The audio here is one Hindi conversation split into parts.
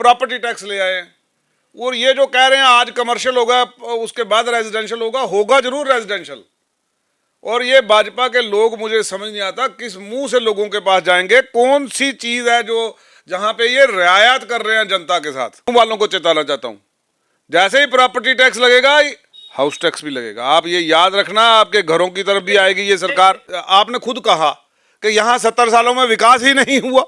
प्रॉपर्टी टैक्स ले आए हैं। और ये जो कह रहे हैं आज कमर्शियल होगा उसके बाद रेजिडेंशियल होगा, होगा जरूर रेजिडेंशियल। और ये भाजपा के लोग, मुझे समझ नहीं आता किस मुंह से लोगों के पास जाएंगे। कौन सी चीज है जो जहां पे ये रियायत कर रहे हैं जनता के साथ। वालों को चेताना चाहता हूं, जैसे ही प्रॉपर्टी टैक्स लगेगा हाउस टैक्स भी लगेगा। आप ये याद रखना, आपके घरों की तरफ भी आएगी ये सरकार। आपने खुद कहा कि यहां 70 सालों में विकास ही नहीं हुआ।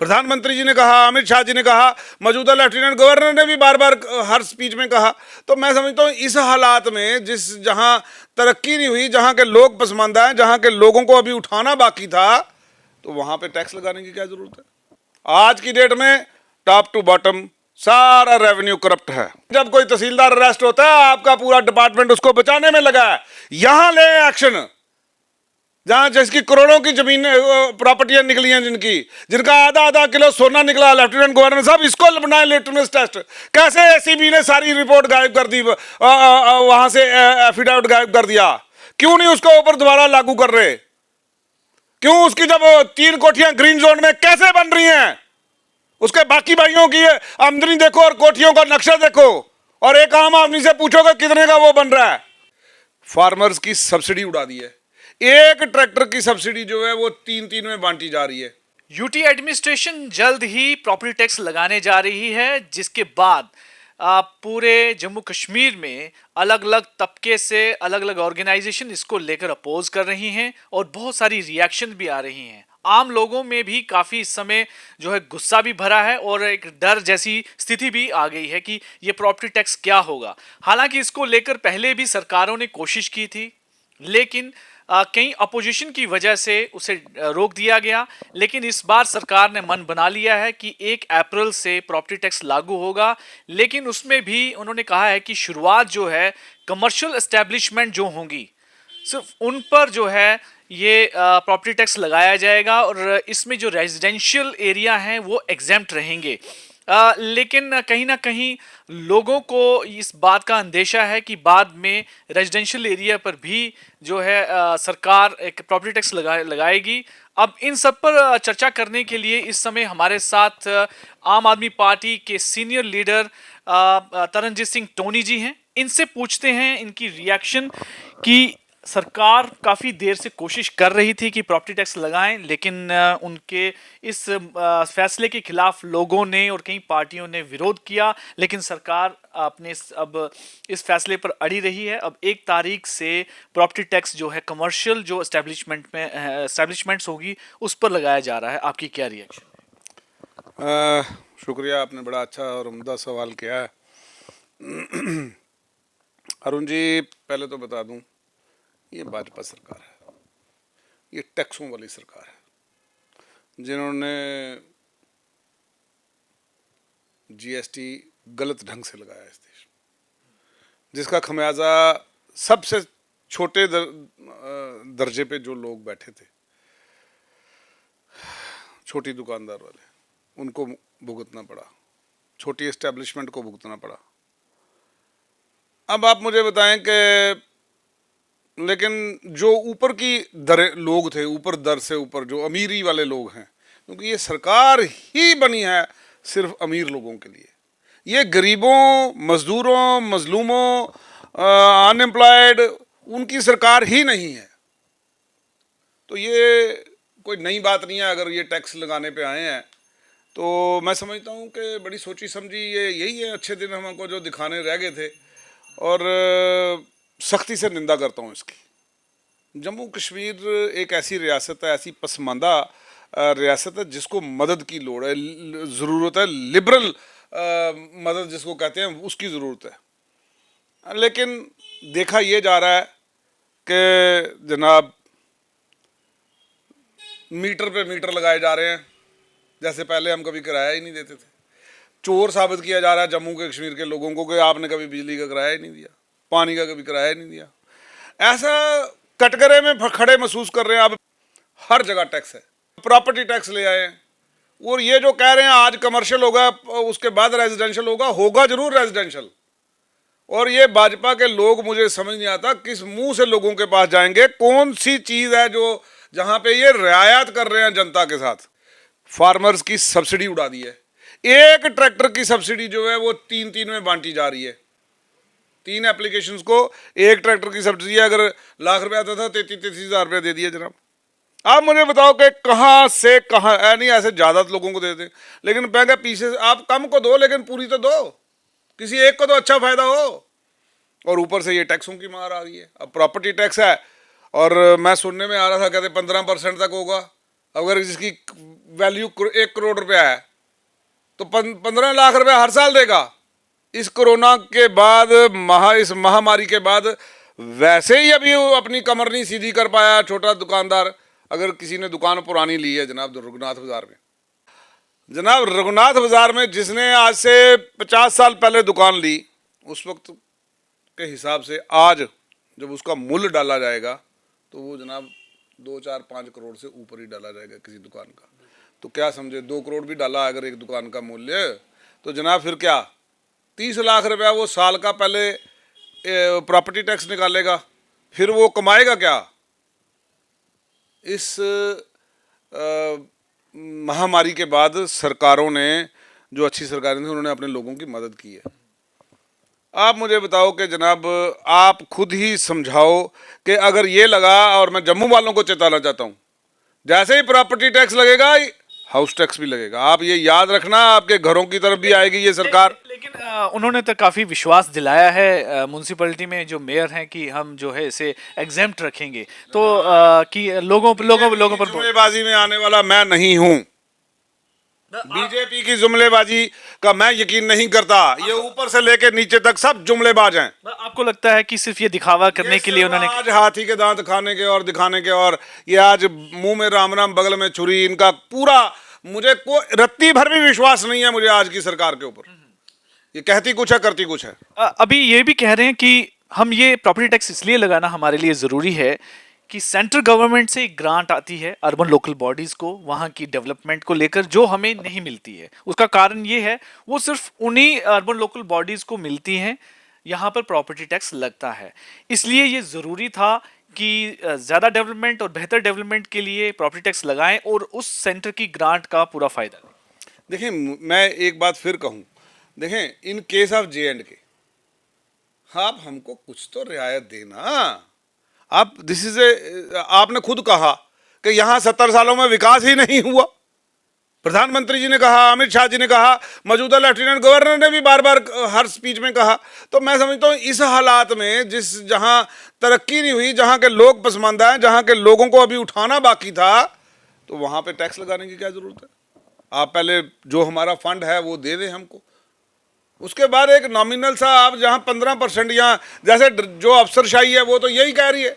प्रधानमंत्री जी ने कहा, अमित शाह जी ने कहा, मौजूदा लेफ्टिनेंट गवर्नर ने भी बार बार हर स्पीच में कहा। तो मैं समझता हूँ इस हालात में जहां तरक्की नहीं हुई, जहां के लोग पसमानदा हैं, जहां के लोगों को अभी उठाना बाकी था, तो वहां पे टैक्स लगाने की क्या जरूरत है। आज की डेट में टॉप टू बॉटम सारा रेवेन्यू करप्ट है। जब कोई तहसीलदार अरेस्ट होता है, आपका पूरा डिपार्टमेंट उसको बचाने में लगा है। यहां ले एक्शन, जहां जिसकी करोड़ों की जमीन प्रॉपर्टियां निकली हैं, जिनका आधा आधा किलो सोना निकला। लेफ्टिनेंट गवर्नर साहब, इसको बनाए लिटमस टेस्ट। कैसे एसीबी ने सारी रिपोर्ट गायब कर दी, वहां से एफिडेविट गायब कर दिया? क्यों नहीं उसको ऊपर दोबारा लागू कर रहे? क्यों उसकी जब 3 कोठियां ग्रीन जोन में कैसे बन रही हैं, उसके बाकी भाइयों की आमदनी देखो और कोठियों का नक्शा देखो, और एक आम आदमी से पूछोगे कितने का वो बन रहा है। फार्मर्स की सब्सिडी उड़ा दी है। एक ट्रैक्टर की सब्सिडी जो है वो 3 में बांटी जा रही है। यूटी एडमिनिस्ट्रेशन जल्द ही प्रॉपर्टी टैक्स लगाने जा रही है, जिसके बाद पूरे जम्मू कश्मीर में अलग अलग तबके से अलग अलग ऑर्गेनाइजेशन इसको लेकर अपोज कर रही हैं और बहुत सारी रिएक्शन भी आ रही हैं। आम लोगों में भी काफ़ी इस समय जो है गुस्सा भी भरा है और एक डर जैसी स्थिति भी आ गई है कि ये प्रॉपर्टी टैक्स क्या होगा। हालांकि इसको लेकर पहले भी सरकारों ने कोशिश की थी, लेकिन कई अपोजिशन की वजह से उसे रोक दिया गया। लेकिन इस बार सरकार ने मन बना लिया है कि 1 अप्रैल से प्रॉपर्टी टैक्स लागू होगा। लेकिन उसमें भी उन्होंने कहा है कि शुरुआत जो है कमर्शियल एस्टेब्लिशमेंट जो होंगी, सिर्फ उन पर जो है ये प्रॉपर्टी टैक्स लगाया जाएगा और इसमें जो रेजिडेंशियल एरिया हैं वो एग्जेम्प्ट रहेंगे। लेकिन कहीं ना कहीं लोगों को इस बात का अंदेशा है कि बाद में रेजिडेंशियल एरिया पर भी जो है सरकार एक प्रॉपर्टी टैक्स लगाएगी। अब इन सब पर चर्चा करने के लिए इस समय हमारे साथ आम आदमी पार्टी के सीनियर लीडर तरनजीत सिंह टोनी जी हैं। इनसे पूछते हैं इनकी रिएक्शन कि सरकार काफ़ी देर से कोशिश कर रही थी कि प्रॉपर्टी टैक्स लगाएं, लेकिन उनके इस फैसले के खिलाफ लोगों ने और कई पार्टियों ने विरोध किया। लेकिन सरकार अपने अब इस फैसले पर अड़ी रही है। अब 1 तारीख से प्रॉपर्टी टैक्स जो है कमर्शियल जो एस्टेब्लिशमेंट्स होगी उस पर लगाया जा रहा है। आपकी क्या रिएक्शन? शुक्रिया, आपने बड़ा अच्छा और उम्दा सवाल किया है। अरुण जी, पहले तो बता दूं, ये भाजपा सरकार है, ये टैक्सों वाली सरकार है, जिन्होंने जीएसटी गलत ढंग से लगाया इस देश में, जिसका खमियाजा सबसे छोटे दर्जे पे जो लोग बैठे थे, छोटी दुकानदार वाले, उनको भुगतना पड़ा, छोटी एस्टेब्लिशमेंट को भुगतना पड़ा। अब आप मुझे बताएं कि लेकिन जो ऊपर की लोग थे, ऊपर दर से ऊपर जो अमीरी वाले लोग हैं, क्योंकि ये सरकार ही बनी है सिर्फ अमीर लोगों के लिए, ये गरीबों, मजदूरों, मजलूमों, अनएम्प्लॉयड, उनकी सरकार ही नहीं है। तो ये कोई नई बात नहीं है। अगर ये टैक्स लगाने पे आए हैं तो मैं समझता हूँ कि बड़ी सोची समझी ये यही है। अच्छे दिन हमको जो दिखाने रह गए थे, और सख्ती से निंदा करता हूँ इसकी। जम्मू कश्मीर एक ऐसी रियासत है, ऐसी पसमानदा रियासत है जिसको मदद की लोड़ है, ज़रूरत है, लिबरल मदद जिसको कहते हैं उसकी ज़रूरत है। लेकिन देखा ये जा रहा है कि जनाब मीटर पे मीटर लगाए जा रहे हैं, जैसे पहले हम कभी किराया ही नहीं देते थे। चोर साबित किया जा रहा है जम्मू कश्मीर के लोगों को कि आपने कभी बिजली का किराया ही नहीं दिया, पानी का कभी किराया नहीं दिया। ऐसा कटघरे में खड़े महसूस कर रहे हैं। अब हर जगह टैक्स है। प्रॉपर्टी टैक्स ले आए हैं, और ये जो कह रहे हैं आज कमर्शियल होगा उसके बाद रेजिडेंशियल होगा, होगा जरूर रेजिडेंशियल। और ये भाजपा के लोग, मुझे समझ नहीं आता किस मुंह से लोगों के पास जाएंगे। कौन सी चीज है जो जहां पे ये रियायत कर रहे हैं जनता के साथ। फार्मर्स की सब्सिडी उड़ा दी है। एक ट्रैक्टर की सब्सिडी जो है वो 3-3 में बांटी जा रही है। 3 एप्लीकेशंस को एक ट्रैक्टर की सब्सिडी अगर लाख रुपए आता था 33 हज़ार रुपये दे दिए जनाब। आप मुझे बताओ कि कहाँ से कहाँ, नहीं ऐसे ज़्यादा लोगों को दे दें, लेकिन महंगा पीछे आप कम को दो लेकिन पूरी तो दो, किसी एक को तो अच्छा फायदा हो। और ऊपर से ये टैक्सों की मार आ रही है। अब प्रॉपर्टी टैक्स है और मैं सुनने में आ रहा था कहते 15% तक होगा। अगर जिसकी वैल्यू 1 करोड़ रुपया है तो 15 लाख रुपया हर साल देगा। इस कोरोना के बाद इस महामारी के बाद वैसे ही अभी वो अपनी कमर नहीं सीधी कर पाया छोटा दुकानदार। अगर किसी ने दुकान पुरानी ली है जनाब रघुनाथ बाजार में, जनाब रघुनाथ बाजार में जिसने आज से 50 साल पहले दुकान ली, उस वक्त के हिसाब से आज जब उसका मूल्य डाला जाएगा तो वो जनाब 2-4-5 करोड़ से ऊपर ही डाला जाएगा किसी दुकान का। तो क्या समझे, 2 करोड़ भी डाला अगर एक दुकान का मूल्य, तो जनाब फिर क्या 30 लाख रुपया वो साल का पहले प्रॉपर्टी टैक्स निकालेगा, फिर वो कमाएगा क्या। इस महामारी के बाद सरकारों ने, जो अच्छी सरकारें थी, उन्होंने अपने लोगों की मदद की है। आप मुझे बताओ कि जनाब आप खुद ही समझाओ कि अगर ये लगा, और मैं जम्मू वालों को चेताना चाहता हूँ, जैसे ही प्रॉपर्टी टैक्स लगेगा हाउस टैक्स भी लगेगा। आप ये याद रखना, आपके घरों की तरफ भी आएगी ये सरकार। लेकिन उन्होंने तो काफी विश्वास दिलाया है म्युनिसिपैलिटी में जो मेयर हैं कि हम जो है इसे एग्जेम्प्ट रखेंगे, तो कि लोगों पर जुमलेबाजी में आने वाला मैं नहीं हूँ। बीजेपी की जुमलेबाजी का मैं यकीन नहीं करता। ये ऊपर से लेके नीचे तक सब जुमलेबाज हैं। आपको लगता है कि सिर्फ ये दिखावा करने के लिए उन्होंने आज हाथी के दांत खाने के और दिखाने के, और ये आज मुंह में राम राम बगल में छुरी, इनका पूरा मुझे कोई रत्ती भर भी विश्वास नहीं है मुझे आज की सरकार के ऊपर। ये कहती कुछ है करती कुछ है। अभी ये भी कह रहे हैं कि हम ये प्रॉपर्टी टैक्स इसलिए लगाना हमारे लिए जरूरी है कि सेंट्रल गवर्नमेंट से एक ग्रांट आती है अर्बन लोकल बॉडीज को, वहाँ की डेवलपमेंट को लेकर, जो हमें नहीं मिलती है। उसका कारण ये है वो सिर्फ उन्हीं अर्बन लोकल बॉडीज को मिलती हैं, यहाँ पर प्रॉपर्टी टैक्स लगता है। इसलिए ये ज़रूरी था कि ज़्यादा डेवलपमेंट और बेहतर डेवलपमेंट के लिए प्रॉपर्टी टैक्स लगाएं और उस सेंटर की ग्रांट का पूरा फ़ायदा लें। देखें, मैं एक बात फिर कहूँ, देखें इन केस ऑफ J&K आप हमको कुछ तो रियायत देना। आप आपने खुद कहा कि यहाँ 70 सालों में विकास ही नहीं हुआ। प्रधानमंत्री जी ने कहा, अमित शाह जी ने कहा, मौजूदा लेफ्टिनेंट गवर्नर ने भी बार बार हर स्पीच में कहा। तो मैं समझता हूँ इस हालात में जहाँ तरक्की नहीं हुई, जहाँ के लोग पसमानदा हैं, जहाँ के लोगों को अभी उठाना बाकी था, तो वहाँ पे टैक्स लगाने की क्या ज़रूरत है। आप पहले जो हमारा फंड है वो दे दें हमको, उसके बाद एक नॉमिनल सा आप जहाँ 15% यहाँ जैसे जो अफसरशाही है वो तो यही कह रही है,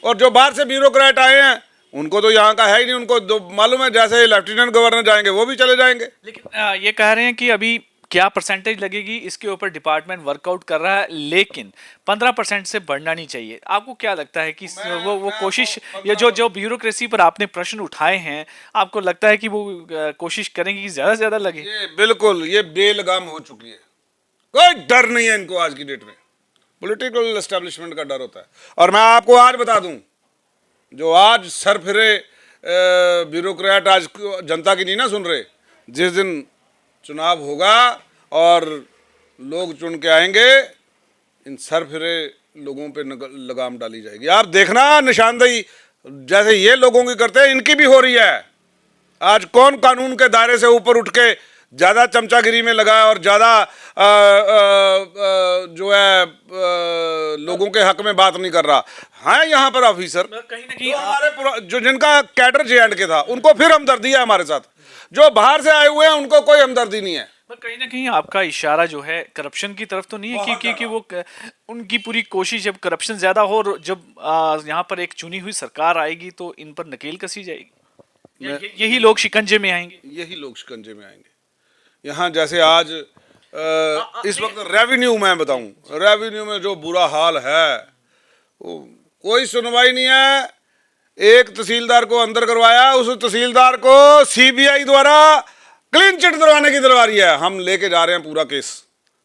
और जो बाहर से ब्यूरोक्रेट आए हैं उनको तो यहाँ का है ही नहीं। उनको मालूम है जैसे लेफ्टिनेंट गवर्नर जाएंगे वो भी चले जाएंगे। लेकिन ये कह रहे हैं कि अभी क्या परसेंटेज लगेगी इसके ऊपर डिपार्टमेंट वर्कआउट कर रहा है, लेकिन 15% से बढ़ना नहीं चाहिए। आपको क्या लगता है कि वो कोशिश, ये जो ब्यूरोक्रेसी पर आपने प्रश्न उठाए हैं, आपको लगता है कि वो कोशिश करेंगे कि ज़्यादा से ज़्यादा लगे? ये बिल्कुल ये बेलगाम हो चुकी है, कोई डर नहीं है इनको। आज की डेट में पॉलिटिकल एस्टेब्लिशमेंट का डर होता है। और मैं आपको आज बता दूं, जो आज सर फिरे ब्यूरोक्रेट आज जनता की नहीं ना सुन रहे, जिस दिन चुनाव होगा और लोग चुन के आएंगे, इन सर फिरे लोगों पे लगाम डाली जाएगी। आप देखना, निशानदेही जैसे ये लोगों की करते हैं इनकी भी हो रही है। आज कौन कानून के दायरे से ऊपर उठ के ज़्यादा चमचागिरी में लगा है और ज़्यादा जो है लोगों के हक में बात नहीं कर रहा है। यहाँ पर ऑफिसर कहीं ना कहीं हमारे जो जिनका कैडर J&K था उनको फिर हमदर्दी है हमारे साथ, जो बाहर से आए हुए हैं उनको कोई हमदर्दी नहीं है। कहीं ना कहीं आपका इशारा जो है करप्शन की तरफ तो नहीं है कि वो उनकी पूरी कोशिश, जब करप्शन ज्यादा हो और जब यहाँ पर एक चुनी हुई सरकार आएगी तो इन पर नकेल कसी जाएगी, यही लोग शिकंजे में आएंगे। यही लोग शिकंजे में आएंगे। यहाँ जैसे आज इस वक्त रेवेन्यू में बताऊं, रेवेन्यू में जो बुरा हाल है, कोई सुनवाई नहीं है। एक तहसीलदार को अंदर करवाया, उस तहसीलदार को CBI द्वारा क्लीन चिट दिलवाने की दिलवारी है। हम लेके जा रहे हैं पूरा केस,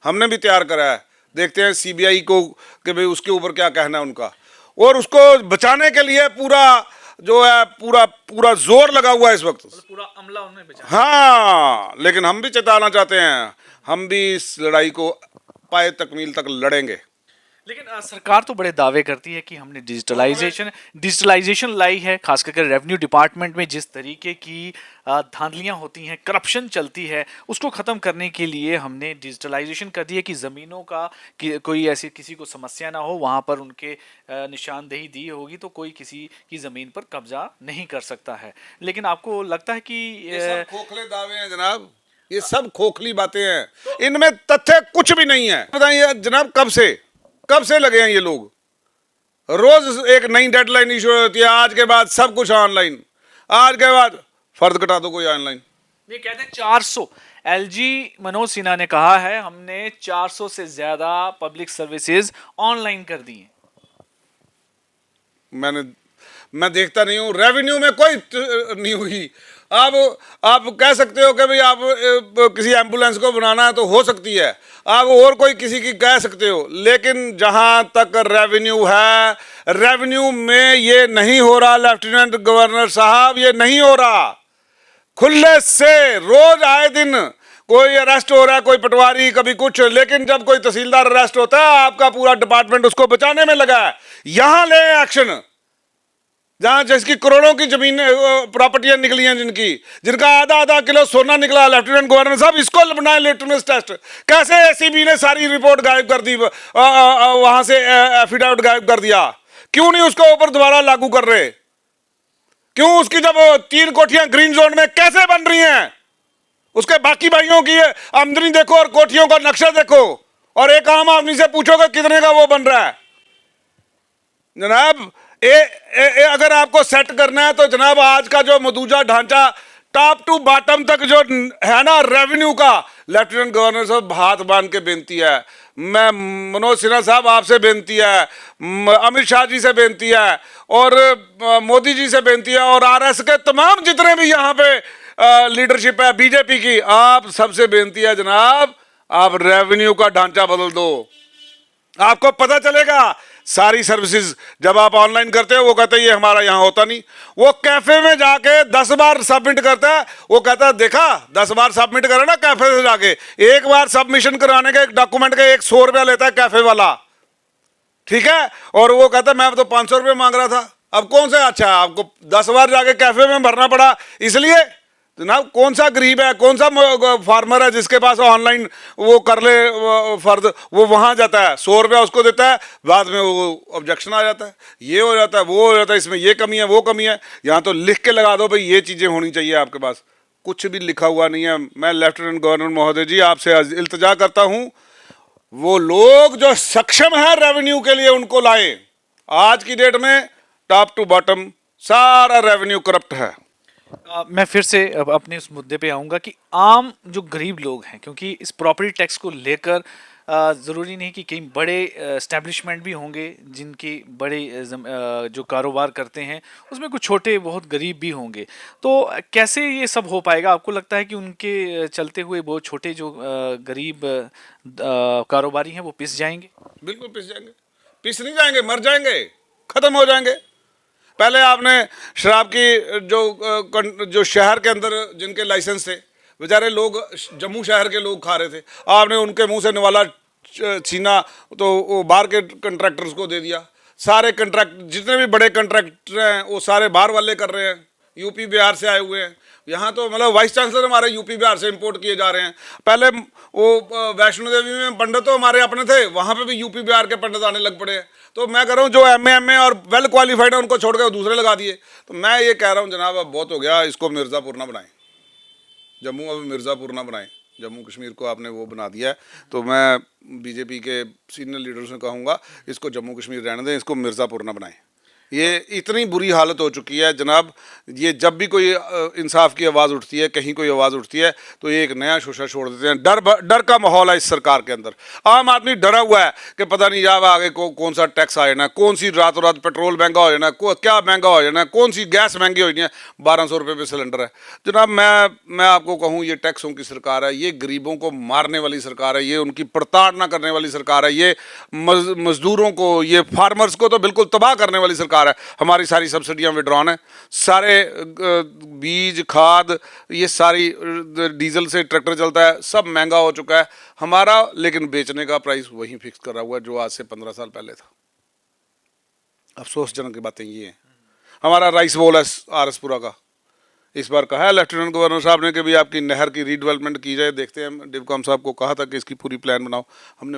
हमने भी तैयार करा है। देखते हैं CBI को कि भाई उसके ऊपर क्या कहना है उनका, और उसको बचाने के लिए पूरा जो है पूरा पूरा जोर लगा हुआ है इस वक्त। पूरा अमला उन्होंने बचा। हाँ, लेकिन हम भी चेताना चाहते हैं, हम भी इस लड़ाई को पाए तकमील तक लड़ेंगे। लेकिन सरकार तो बड़े दावे करती है कि हमने डिजिटलाइजेशन लाई है, खास करके रेवेन्यू डिपार्टमेंट में जिस तरीके की धांधलियां होती हैं, करप्शन चलती है, उसको ख़त्म करने के लिए हमने डिजिटलाइजेशन कर दी है कि ज़मीनों का कि कोई ऐसी किसी को समस्या ना हो, वहाँ पर उनके निशानदेही दी होगी तो कोई किसी की ज़मीन पर कब्जा नहीं कर सकता है। लेकिन आपको लगता है कि ये सब खोखले दावे हैं जनाब, ये सब खोखली बातें हैं, इनमें तथ्य कुछ भी नहीं है। बताइए जनाब, कब से लगे हैं ये लोग? रोज एक नई डेडलाइन इशू होती है, आज के बाद सब कुछ ऑनलाइन, आज के बाद फर्द कटा दो कोई ऑनलाइन। ये कहते हैं 400, एलजी मनोज सिन्हा ने कहा है हमने 400 से ज्यादा पब्लिक सर्विसेज ऑनलाइन कर दी हैं। मैं देखता नहीं हूँ, रेवेन्यू में कोई नहीं हुई। आप कह सकते हो कि भाई आप किसी एम्बुलेंस को बनाना है तो हो सकती है, आप और कोई किसी की कह सकते हो, लेकिन जहां तक रेवेन्यू है, रेवेन्यू में ये नहीं हो रहा। लेफ्टिनेंट गवर्नर साहब, ये नहीं हो रहा। खुले से रोज आए दिन कोई अरेस्ट हो रहा है, कोई पटवारी, कभी कुछ, लेकिन जब कोई तहसीलदार अरेस्ट होता है आपका पूरा डिपार्टमेंट उसको बचाने में लगा है। यहां ले एक्शन, जहां जिसकी करोड़ों की जमीन प्रॉपर्टियां निकली हैं, जिनका आधा किलो सोना निकला। लेफ्टिनेंट गवर्नर साहब, इसको बनाए लिटमस टेस्ट। कैसे एसीबी ने सारी रिपोर्ट गायब कर दी, वहां से एफिडेविट गायब कर दिया? क्यों नहीं उसको ऊपर दोबारा लागू कर रहे? क्यों उसकी जब 3 कोठियां ग्रीन जोन में कैसे बन रही हैं, उसके बाकी भाइयों की आमदनी देखो और कोठियों का नक्शा देखो, और एक आम आदमी से पूछोगे कितने का वो बन रहा है। जनाब अगर आपको सेट करना है तो जनाब आज का जो मौजूदा ढांचा टॉप टू बॉटम तक जो है ना रेवेन्यू का, लेफ्टिनेंट गवर्नर साहब हाथ बांध के बेनती है, मैं मनोज सिन्हा साहब आपसे बेनती है, अमित शाह जी से बेनती है, और मोदी जी से बेनती है, और आरएस के तमाम जितने भी यहाँ पे लीडरशिप है बीजेपी की, आप सबसे बेनती है जनाब, आप रेवेन्यू का ढांचा बदल दो। आपको पता चलेगा सारी सर्विसेज जब आप ऑनलाइन करते हो, वो कहते हैं ये हमारा यहाँ होता नहीं। वो कैफे में जाके 10 बार सबमिट करता है, वो कहता है देखा 10 बार सबमिट करे ना कैफे से जाके, एक बार सबमिशन कराने के एक डॉक्यूमेंट का 100 रुपया लेता है कैफे वाला, ठीक है, और वो कहता है मैं तो 500 रुपये मांग रहा था। अब कौन सा अच्छा, आपको 10 बार जाके कैफे में भरना पड़ा, इसलिए जनाब कौन सा गरीब है, कौन सा फार्मर है जिसके पास ऑनलाइन वो कर ले फर्द, वो वहां जाता है 100 रुपया उसको देता है, बाद में वो ऑब्जेक्शन आ जाता है, ये हो जाता है, वो हो जाता है, इसमें ये कमी है, वो कमी है। यहाँ तो लिख के लगा दो भाई ये चीज़ें होनी चाहिए, आपके पास कुछ भी लिखा हुआ नहीं है। मैं लेफ्टिनेंट गवर्नर महोदय जी आपसे इल्तजा करता हूँ, वो लोग जो सक्षम है रेवेन्यू के लिए उनको लाए। आज की डेट में टॉप टू बॉटम सारा रेवेन्यू करप्ट है। मैं फिर से अपने उस मुद्दे पे आऊँगा कि आम जो गरीब लोग हैं, क्योंकि इस प्रॉपर्टी टैक्स को लेकर ज़रूरी नहीं कि कई बड़े एस्टेब्लिशमेंट भी होंगे जिनकी बड़े जो कारोबार करते हैं, उसमें कुछ छोटे बहुत गरीब भी होंगे, तो कैसे ये सब हो पाएगा? आपको लगता है कि उनके चलते हुए बहुत छोटे जो गरीब कारोबारी हैं वो पिस जाएंगे? बिल्कुल पिस जाएंगे, पिस नहीं जाएंगे, मर जाएंगे, खत्म हो जाएंगे। पहले आपने शराब की जो शहर के अंदर जिनके लाइसेंस थे, बेचारे लोग जम्मू शहर के लोग खा रहे थे, आपने उनके मुंह से निवाला छीना तो वो बाहर के कंट्रैक्टर्स को दे दिया। सारे कंट्रैक्ट जितने भी बड़े कंट्रैक्टर हैं वो सारे बाहर वाले कर रहे हैं, यूपी बिहार से आए हुए हैं। यहाँ तो मतलब वाइस चांसलर हमारे यूपी बिहार से इंपोर्ट किए जा रहे हैं। पहले वो वैष्णो देवी में पंडित तो हमारे अपने थे, वहाँ पे भी यूपी बिहार के पंडित आने लग पड़े हैं। तो मैं कह रहा हूँ जो एमए और वेल क्वालिफाइड है उनको छोड़ के दूसरे लगा दिए। तो मैं ये कह रहा हूँ जनाब अब बहुत हो गया, इसको मिर्ज़ापुर ना बनाएं, जम्मू अब मिर्ज़ापुर ना बनाएं, जम्मू कश्मीर को आपने वो बना दिया है। तो मैं बीजेपी के सीनियर लीडर से कहूँगा इसको जम्मू कश्मीर रहने दें, इसको मिर्ज़ापुर ना बनाएं। ये इतनी बुरी हालत हो चुकी है जनाब, ये जब भी कोई इंसाफ की आवाज़ उठती है, कहीं कोई आवाज़ उठती है तो ये एक नया शोशा छोड़ देते हैं। डर का माहौल है इस सरकार के अंदर। आम आदमी डरा हुआ है कि पता नहीं जब आगे कौन सा टैक्स आ जाना, कौन सी रातों रात पेट्रोल महंगा हो जाना, क्या महंगा हो जाना, कौन सी गैस महंगी हो जानी है। 1200 रुपये पे सिलेंडर है जनाब। मैं आपको कहूँ ये टैक्सों की सरकार है, ये गरीबों को मारने वाली सरकार है, ये उनकी प्रताड़ना करने वाली सरकार है, ये मजदूरों को, ये फार्मर्स को तो बिल्कुल तबाह करने वाली सरकार सरकार है, हमारी सारी सब्सिडियां विड्रॉन है, सारे बीज खाद ये सारी डीजल से ट्रैक्टर चलता है, सब महंगा हो चुका है हमारा, लेकिन बेचने का प्राइस वही फिक्स करा हुआ है जो आज से 15 साल पहले था। अफसोसजनक बातें ये हैं। हमारा राइस बोल है आरएसपुरा का, इस बार कहा है लेफ्टिनेंट गवर्नर साहब ने कि भी आपकी नहर की रीडेवलपमेंट की जाए, देखते हैं। डिवकॉम साहब को कहा था कि इसकी पूरी प्लान बनाओ, हमने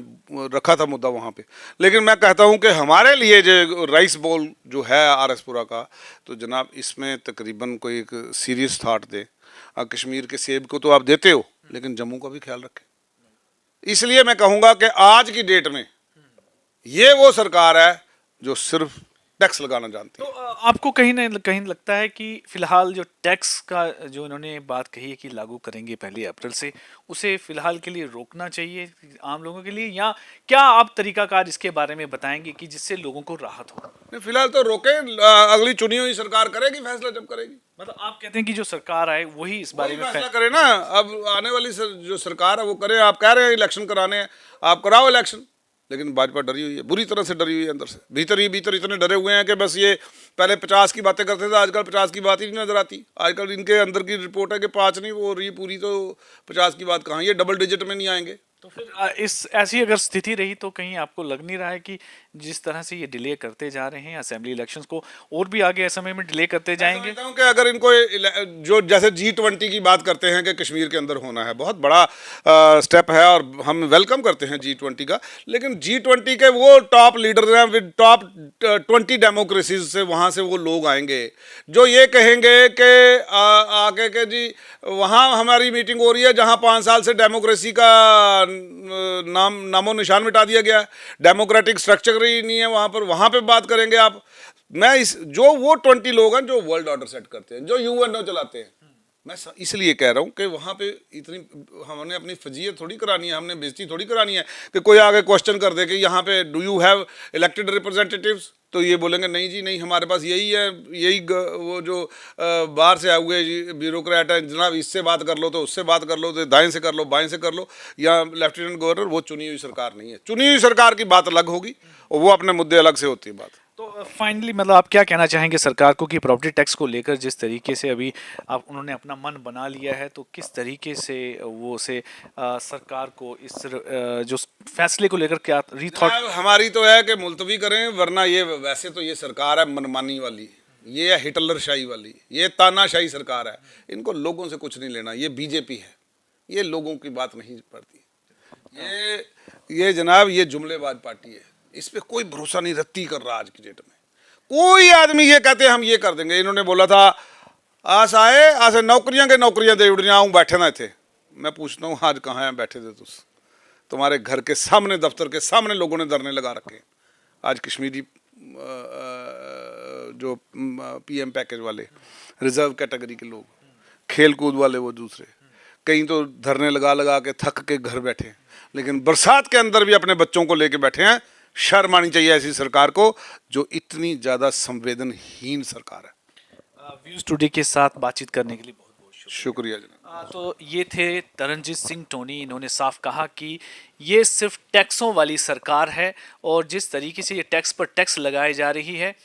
रखा था मुद्दा वहाँ पे। लेकिन मैं कहता हूँ कि हमारे लिए जो राइस बोल जो है आरएसपुरा का, तो जनाब इसमें तकरीबन कोई एक सीरियस थाट दे। कश्मीर के सेब को तो आप देते हो, लेकिन जम्मू का भी ख्याल रखें। इसलिए मैं कहूँगा कि आज की डेट में ये वो सरकार है जो सिर्फ टैक्स लगाना जानती तो है। आपको कहीं ना कहीं लगता है कि फिलहाल जो टैक्स का जो इन्होंने बात कही है कि लागू करेंगे 1 अप्रैल से, उसे फिलहाल के लिए रोकना चाहिए आम लोगों के लिए, या क्या आप तरीकाकार इसके बारे में बताएंगे कि जिससे लोगों को राहत हो? नहीं, फिलहाल तो रोके, अगली चुनी हुई सरकार करेगी फैसला जब करेगी। मतलब आप कहते हैं कि जो सरकार आए वही इस बारे में फैसला करे ना। अब आने वाली जो सरकार है वो करे। आप कह रहे हैं इलेक्शन कराने हैं, आप कराओ इलेक्शन, लेकिन भाजपा डरी हुई है, बुरी तरह से डरी हुई है अंदर से, भीतर ही भीतर इतने डरे हुए हैं कि बस ये पहले 50 की बातें करते थे, आजकल 50 की बात ही नहीं नजर आती। आजकल इनके अंदर की रिपोर्ट है कि 5 नहीं वो रही पूरी, तो 50 की बात कहाँ, ये डबल डिजिट में नहीं आएंगे। तो फिर इस ऐसी अगर स्थिति रही तो कहीं आपको लग नहीं रहा है कि जिस तरह से ये डिले करते जा रहे हैं असेंबली इलेक्शंस को, और भी आगे समय में डिले करते जाएंगे? मैं समझता हूं कि अगर इनको जो जैसे G20 की बात करते हैं कि कश्मीर के अंदर होना है, बहुत बड़ा स्टेप है और हम वेलकम करते हैं G20 का, लेकिन G20 के वो टॉप लीडर हैं विद टॉप 20 डेमोक्रेसीज से, वहाँ से वो लोग आएंगे जो ये कहेंगे कि आके के जी वहाँ हमारी मीटिंग हो रही है जहाँ 5 साल से डेमोक्रेसी का नामो निशान मिटा दिया गया है, डेमोक्रेटिक स्ट्रक्चर ही नहीं है वहाँ पर, वहाँ पे बात करेंगे आप। मैं इस जो वो 20 लोग हैं जो वर्ल्ड ऑर्डर सेट करते हैं, जो यूएनओ चलाते हैं, मैं इसलिए कह रहा हूँ कि वहाँ पे इतनी हमने अपनी फजीयत थोड़ी करानी है, हमने बेइज्जती थोड़ी करानी है कि कोई आगे क्वेश्चन कर दे कि यहाँ पे do you have elected representatives, तो ये बोलेंगे नहीं जी नहीं, हमारे पास यही है, यही वो जो बाहर से आए हुए ब्यूरोक्रेट है, जनाब इससे बात कर लो तो उससे बात कर लो, तो दाएं से कर लो बाएं से कर लो। या लेफ्टिनेंट गवर्नर वो चुनी हुई सरकार नहीं है, चुनी हुई सरकार की बात अलग होगी और वो अपने मुद्दे अलग से होती है बात। तो फाइनली मतलब आप क्या कहना चाहेंगे सरकार को कि प्रॉपर्टी टैक्स को लेकर जिस तरीके से अभी आप उन्होंने अपना मन बना लिया है, तो किस तरीके से वो से सरकार को इस जो फैसले को लेकर क्या रीथॉट? हमारी तो है कि मुलतवी करें, वरना ये वैसे तो ये सरकार है मनमानी वाली, ये है हिटलरशाही वाली, ये तानाशाही सरकार है, इनको लोगों से कुछ नहीं लेना। ये बीजेपी है, ये लोगों की बात नहीं पड़ती। ये जनाब ये जुमलेबाज पार्टी है, इस पे कोई भरोसा नहीं रत्ती कर रहा आज की डेट में। कोई आदमी ये कहते हैं हम ये कर देंगे, इन्होंने बोला था आस आए आस नौकरियां के नौकरियां दे उड़ियां आऊँ बैठे ना थे। मैं पूछता हूँ आज कहाँ हैं बैठे थे? तुम्हारे घर के सामने, दफ्तर के सामने लोगों ने धरने लगा रखे हैं। आज कश्मीरी जो PM पैकेज वाले, रिजर्व कैटेगरी के लोग, खेल कूद वाले वो दूसरे, कहीं तो धरने लगा लगा के थक के घर बैठे हैं, लेकिन बरसात के अंदर भी अपने बच्चों को लेके बैठे हैं। शर्म आनी चाहिए ऐसी सरकार को जो इतनी ज़्यादा संवेदनहीन सरकार है। व्यूज टुडे के साथ बातचीत करने के लिए बहुत बहुत शुक्रिया जनाब। तो ये थे तरनजीत सिंह टोनी। इन्होंने साफ कहा कि ये सिर्फ टैक्सों वाली सरकार है और जिस तरीके से ये टैक्स पर टैक्स लगाई जा रही है,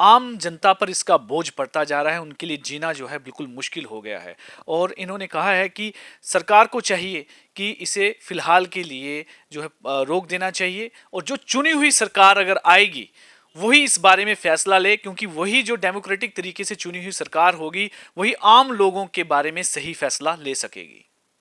आम जनता पर इसका बोझ पड़ता जा रहा है, उनके लिए जीना जो है बिल्कुल मुश्किल हो गया है। और इन्होंने कहा है कि सरकार को चाहिए कि इसे फिलहाल के लिए जो है रोक देना चाहिए, और जो चुनी हुई सरकार अगर आएगी वही इस बारे में फैसला ले, क्योंकि वही जो डेमोक्रेटिक तरीके से चुनी हुई सरकार होगी वही आम लोगों के बारे में सही फैसला ले सकेगी।